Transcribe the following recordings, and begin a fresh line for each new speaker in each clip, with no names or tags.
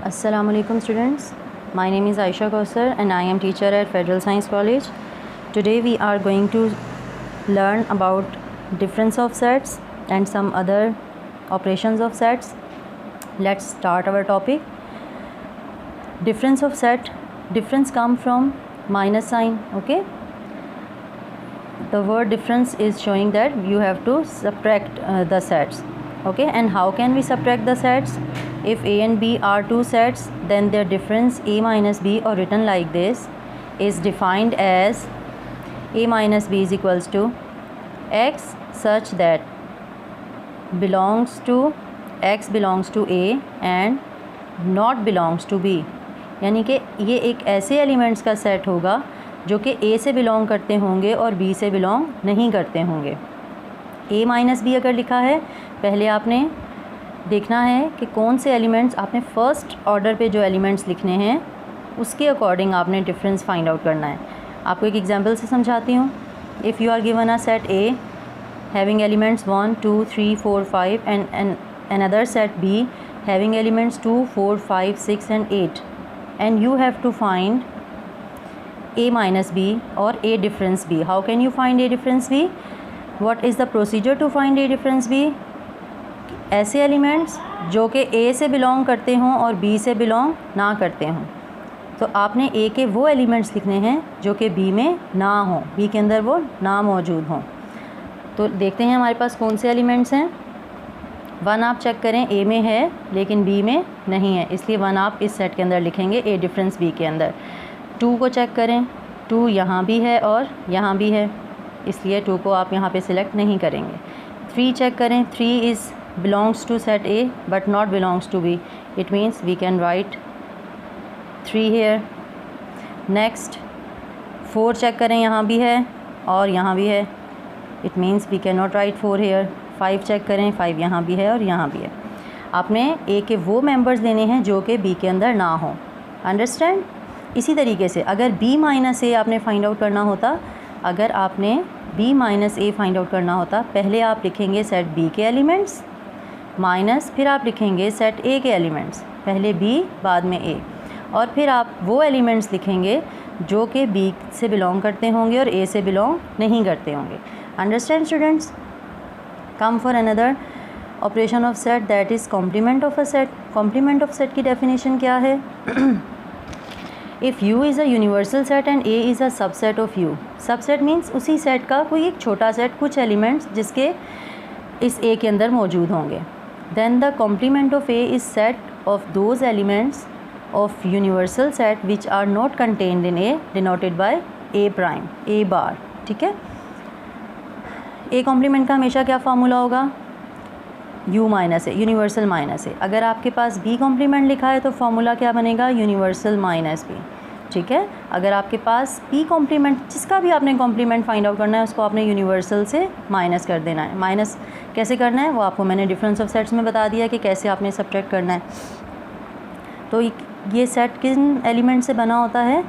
Assalamu alaikum students. My name is Aisha Kausar and I am teacher at Federal Science College. Today we are going to learn about difference of sets and some other operations of sets. Let's start our topic. Difference of set. Difference come from minus sign. Okay. The word difference is showing that you have to subtract the sets. Okay, and how can we subtract the sets? If A and B are two sets, then their difference A minus B, or written like this, is defined as A minus B is equals to X such that X belongs to A and not belongs to B. यानी कि ये एक ऐसे elements का set होगा जो कि A से बिलोंग करते होंगे और B से बिलोंग नहीं करते होंगे. A माइनस बी अगर लिखा है, पहले आपने देखना है कि कौन से एलिमेंट्स, आपने फर्स्ट ऑर्डर पे जो एलिमेंट्स लिखने हैं उसके अकॉर्डिंग आपने डिफरेंस फाइंड आउट करना है. आपको एक एग्जांपल से समझाती हूँ. If you are given a set A having elements 1 2 3 4 5 and another set B having elements 2 4 5 6 and 8, and you have to find A minus B or A difference B. How can you find A difference B? What is the procedure to find A difference B? ऐसे elements जो कि A से belong करते हों और B से belong ना करते हों, तो आपने A के वो एलिमेंट्स लिखने हैं जो कि B में ना हों, B के अंदर वो ना मौजूद हों. तो देखते हैं हमारे पास कौन से एलिमेंट्स हैं. 1 आप चेक करें, A में है लेकिन B में नहीं है, इसलिए 1 आप इस सेट के अंदर लिखेंगे A डिफरेंस B के अंदर. 2 को चेक करें, 2 यहाँ भी है और यहाँ भी है, इसलिए 2 को आप यहाँ पे सिलेक्ट नहीं करेंगे. 3 चेक करें, 3 is belongs to set A but not belongs to B. It means we can write 3 here. Next 4 check करें, यहाँ भी है और यहाँ भी है, it means we cannot write 4 here. 5 check करें, 5 यहाँ भी है और यहाँ भी है. आपने A के वो मेंबर्स लेने हैं जो कि B के अंदर ना हो. अंडरस्टैंड. इसी तरीके से अगर B माइनस A आपने फाइंड आउट करना होता, अगर आपने B minus A find out करना होता, पहले आप लिखेंगे सेट B के एलिमेंट्स माइनस, फिर आप लिखेंगे सेट A के एलिमेंट्स, पहले B बाद में A, और फिर आप वो एलिमेंट्स लिखेंगे जो कि B से बिलोंग करते होंगे और A से बिलोंग नहीं करते होंगे. Understand students. Come for another operation of set, that is complement of a set. Complement of set की डेफिनेशन क्या है? If U is a universal set and A is a subset of U. Subset means उसी set का कोई एक छोटा set, कुछ elements जिसके इस A के अंदर मौजूद होंगे. Then the complement of A is set of those elements of universal set which are not contained in A, denoted by A prime, A bar. ठीक है. A complement का हमेशा क्या फार्मूला होगा? U minus A, universal minus A. अगर आपके पास B complement लिखा है तो फार्मूला क्या बनेगा? Universal minus B. ठीक है. अगर आपके पास P कॉम्प्लीमेंट, जिसका भी आपने कॉम्प्लीमेंट फाइंड आउट करना है उसको आपने यूनिवर्सल से माइनस कर देना है. माइनस कैसे करना है वो आपको मैंने डिफरेंस ऑफ सेट्स में बता दिया कि कैसे आपने सब्ट्रैक्ट करना है. तो ये सेट किन एलिमेंट से बना होता है?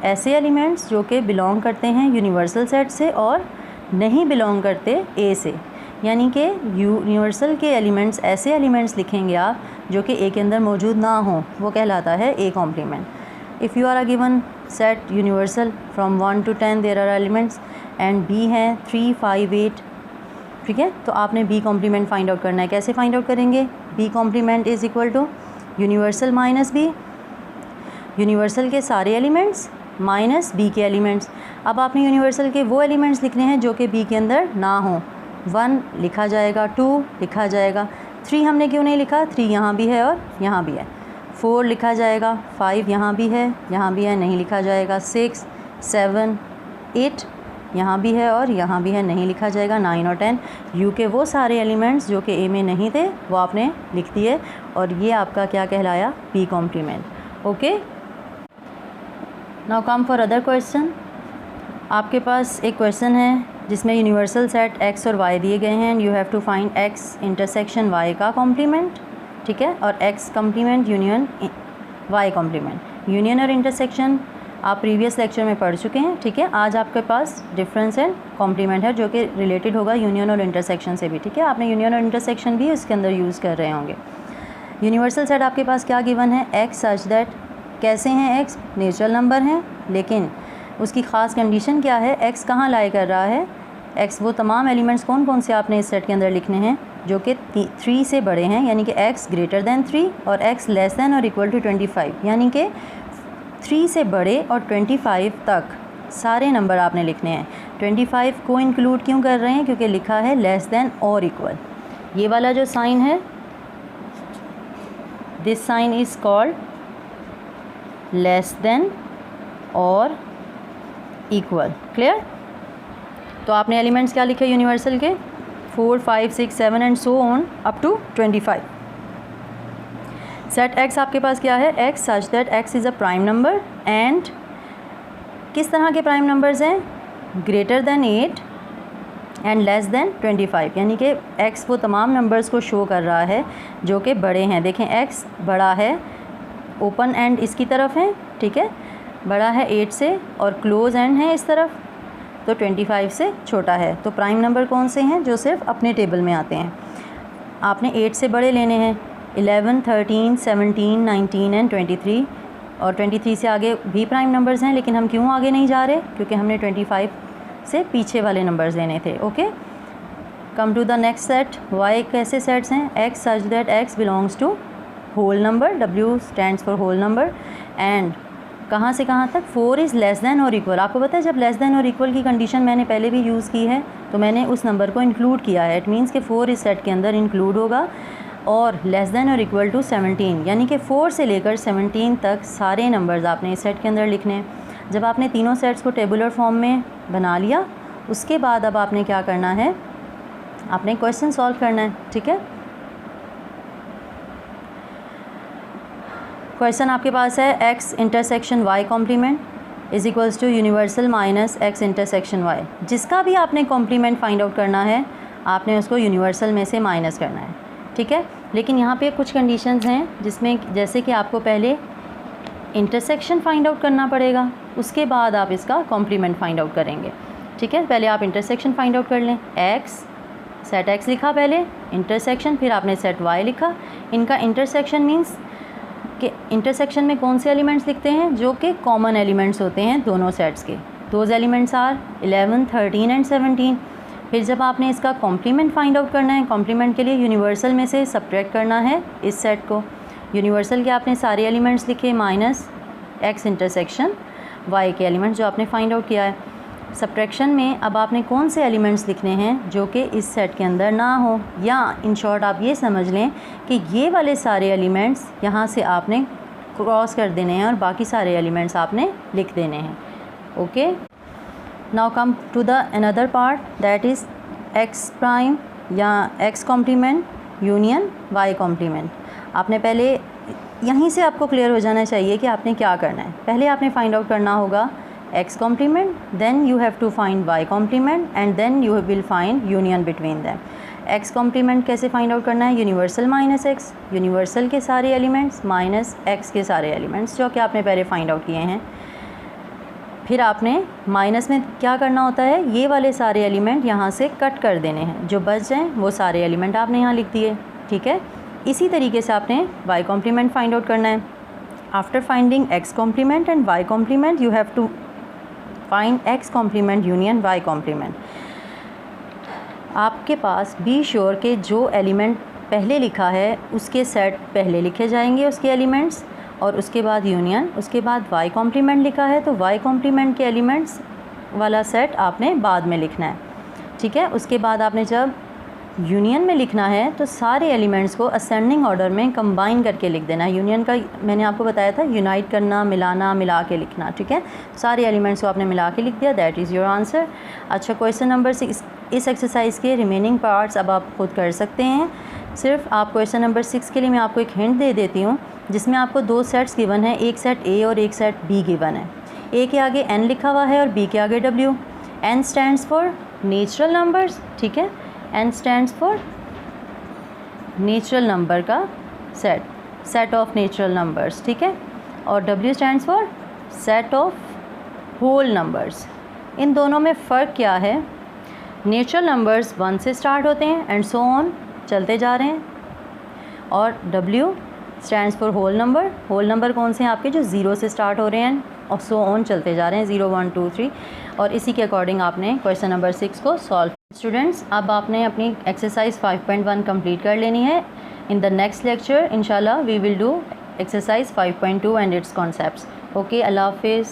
ऐसे एलिमेंट्स जो कि बिलोंग करते हैं यूनिवर्सल सेट से और नहीं बिलोंग करते A से. यानी कि यूनिवर्सल के एलिमेंट्स, ऐसे एलिमेंट्स लिखेंगे आप जो कि A के अंदर मौजूद ना हों, वो कहलाता है A complement. If you are given set universal from 1 to 10 there are elements and B है 3 5 8. ठीक है. तो आपने B कॉम्प्लीमेंट फाइंड आउट करना है. कैसे फाइंड आउट करेंगे? B complement is equal to universal minus B, universal के सारे एलिमेंट्स माइनस B के एलिमेंट्स. अब आपने यूनिवर्सल के वो एलिमेंट्स लिखने हैं जो कि B के अंदर ना हों. 1 लिखा जाएगा, 2 लिखा जाएगा, 3 हमने क्यों नहीं लिखा? 3 यहाँ भी है और यहाँ भी है. 4 लिखा जाएगा, 5 यहाँ भी है, यहाँ भी है, नहीं लिखा जाएगा. 6 7 8 यहाँ भी है और यहाँ भी है, नहीं लिखा जाएगा. 9 और 10 U के वो सारे एलिमेंट्स जो कि A में नहीं थे वो आपने लिख दिए, और ये आपका क्या कहलाया? P complement. Okay. Now come for other question. आपके पास एक क्वेश्चन है जिसमें यूनिवर्सल सेट X और Y दिए गए हैं. You have to find X intersection Y का कॉम्प्लीमेंट. ठीक है. और X complement union Y complement. Union और इंटरसेक्शन आप प्रीवियस लेक्चर में पढ़ चुके हैं. ठीक है. आज आपके पास डिफरेंस एंड कॉम्प्लीमेंट है जो कि रिलेटेड होगा यूनियन और इंटरसेक्शन से भी. ठीक है. आपने यूनियन और इंटरसेक्शन भी इसके अंदर यूज़ कर रहे होंगे. यूनिवर्सल सेट आपके पास क्या गिवन है, एक्स सच दैट, कैसे हैं एक्स, नेचुरल नंबर हैं, लेकिन उसकी ख़ास कंडीशन क्या है, एक्स कहाँ लाई कर रहा है, एक्स वो तमाम एलिमेंट्स कौन कौन से आपने इस सेट के अंदर लिखने हैं जो कि 3 से बड़े हैं, यानी कि एक्स ग्रेटर दैन 3 और एक्स लेस दैन और इक्वल टू 25, यानी कि 3 से बड़े और 25 तक सारे नंबर आपने लिखने हैं। 25 को इंक्लूड क्यों कर रहे हैं, क्योंकि लिखा है लेस दैन और इक्वल। ये वाला जो साइन है, this sign is called less than और इक्वल। क्लियर। तो आपने एलिमेंट्स क्या लिखे यूनिवर्सल के, 4, 5, 6, 7 and so on up to 25। Set x आपके पास क्या है, x such that x is a prime number and किस तरह के प्राइम नंबर्स हैं, greater than 8 and less than 25, यानी कि एक्स वो तमाम नंबर्स को शो कर रहा है जो कि बड़े हैं। देखें एक्स बड़ा है, ओपन एंड इसकी तरफ है, ठीक है, बड़ा है 8 से और क्लोज एंड है इस तरफ, तो 25 से छोटा है। तो प्राइम नंबर कौन से हैं, जो सिर्फ अपने टेबल में आते हैं। आपने 8 से बड़े लेने हैं, 11, 13, 17, 19 एंड 23, और 23 से आगे भी प्राइम नंबर्स हैं, लेकिन हम क्यों आगे नहीं जा रहे, क्योंकि हमने 25 से पीछे वाले नंबर्स लेने थे। Okay, come to the next set. Y कैसे सेट्स हैं, X such that X belongs to whole number, W stands for whole number, and कहाँ से कहाँ तक, 4 इज़ लेस दैन और इक्वल। आपको पता है जब लेस दैन और इक्वल की कंडीशन मैंने पहले भी यूज़ की है तो मैंने उस नंबर को इंक्लूड किया है। इट मीन्स कि 4 इस सेट के अंदर इंक्लूड होगा, और लेस दैन और इक्वल टू 17, यानी कि 4 से लेकर 17 तक सारे नंबर्स आपने इस सेट के अंदर लिखने हैं। जब आपने तीनों सेट्स को टेबुलर फॉर्म में बना लिया, उसके बाद अब आपने क्या करना है, आपने क्वेश्चन सॉल्व करना है। ठीक है, क्वेश्चन आपके पास है X intersection Y complement is equals to universal minus X intersection Y. जिसका भी आपने कॉम्प्लीमेंट फाइंड आउट करना है, आपने उसको यूनिवर्सल में से माइनस करना है। ठीक है, लेकिन यहाँ पे कुछ कंडीशंस हैं जिसमें, जैसे कि आपको पहले इंटरसेक्शन फाइंड आउट करना पड़ेगा, उसके बाद आप इसका कॉम्प्लीमेंट फाइंड आउट करेंगे। ठीक है, पहले आप इंटरसेक्शन फाइंड आउट कर लें। एक्स, सेट एक्स लिखा पहले, इंटरसेक्शन, फिर आपने सेट वाई लिखा। इनका इंटरसेक्शन मीन्स कि इंटरसेक्शन में कौन से एलिमेंट्स लिखते हैं, जो कि कॉमन एलिमेंट्स होते हैं दोनों सेट्स के। Those elements are 11, 13 and 17। फिर जब आपने इसका कॉम्प्लीमेंट फाइंड आउट करना है, कॉम्प्लीमेंट के लिए यूनिवर्सल में से सब्ट्रैक्ट करना है इस सेट को। यूनिवर्सल के आपने सारे एलिमेंट्स लिखे माइनस एक्स इंटरसेक्शन वाई के एलिमेंट्स जो आपने फाइंड आउट किया है। सब्ट्रैक्शन में अब आपने कौन से एलिमेंट्स लिखने हैं जो कि इस सेट के अंदर ना हो, या इन शॉर्ट आप ये समझ लें कि ये वाले सारे एलिमेंट्स यहाँ से आपने क्रॉस कर देने हैं और बाकी सारे एलिमेंट्स आपने लिख देने हैं। Okay, now come to the another part, that is X prime या X complement union Y complement. आपने पहले यहीं से आपको क्लियर हो जाना चाहिए कि आपने क्या करना है। पहले आपने फाइंड आउट करना होगा x complement, then you have to find y complement and then you will find union between them. x complement कैसे फाइंड आउट करना है, यूनिवर्सल माइनस x, यूनिवर्सल के सारे एलिमेंट्स माइनस x के सारे एलिमेंट्स जो कि आपने पहले फाइंड आउट किए हैं। फिर आपने माइनस में क्या करना होता है, ये वाले सारे एलिमेंट यहाँ से कट कर देने हैं, जो बच जाएँ वो सारे एलिमेंट आपने यहाँ लिख दिए। ठीक है, इसी तरीके से आपने y complement फाइंड आउट करना है। After finding x complement and y complement you have to find X complement union Y complement. आपके पास बी श्योर के जो एलिमेंट पहले लिखा है उसके सेट पहले लिखे जाएंगे उसके एलिमेंट्स, और उसके बाद यूनियन, उसके बाद वाई कॉम्प्लीमेंट लिखा है तो वाई कॉम्प्लीमेंट के एलिमेंट्स वाला सेट आपने बाद में लिखना है। ठीक है, उसके बाद आपने जब यूनियन में लिखना है तो सारे एलिमेंट्स को असेंडिंग ऑर्डर में कंबाइन करके लिख देना है। यूनियन का मैंने आपको बताया था यूनाइट करना, मिलाना, मिला के लिखना। ठीक है, सारे एलिमेंट्स को आपने मिला के लिख दिया, दैट इज़ योर आंसर। अच्छा, क्वेश्चन नंबर 6, इस एक्सरसाइज के रिमेनिंग पार्ट्स अब आप खुद कर सकते हैं। सिर्फ आप क्वेश्चन नंबर 6 के लिए मैं आपको एक हिंट दे देती हूँ, जिसमें आपको 2 सेट्स गिवन है, एक सेट ए और एक सेट बी गिवन है। ए के आगे एन लिखा हुआ है और बी के आगे W. N stands for natural numbers, ठीक है, N stands for natural number का set, set of natural numbers. ठीक है, और W stands for set of whole numbers. इन दोनों में फ़र्क क्या है, नेचुरल नंबर्स 1 से स्टार्ट होते हैं एंड सो ऑन चलते जा रहे हैं, और W stands for whole number. Whole number कौन से हैं आपके, जो 0 से स्टार्ट हो रहे हैं और सो ऑन चलते जा रहे हैं, 0 1 2 3। और इसी के अकॉर्डिंग आपने क्वेश्चन नंबर 6 को सॉल्व। स्टूडेंट्स, अब आपने अपनी एक्सरसाइज 5.1 कंप्लीट कर लेनी है। इन द नेक्स्ट लेक्चर इंशाल्लाह we will do exercise 5.2 and its concepts. Okay, अल्लाह हाफिज़।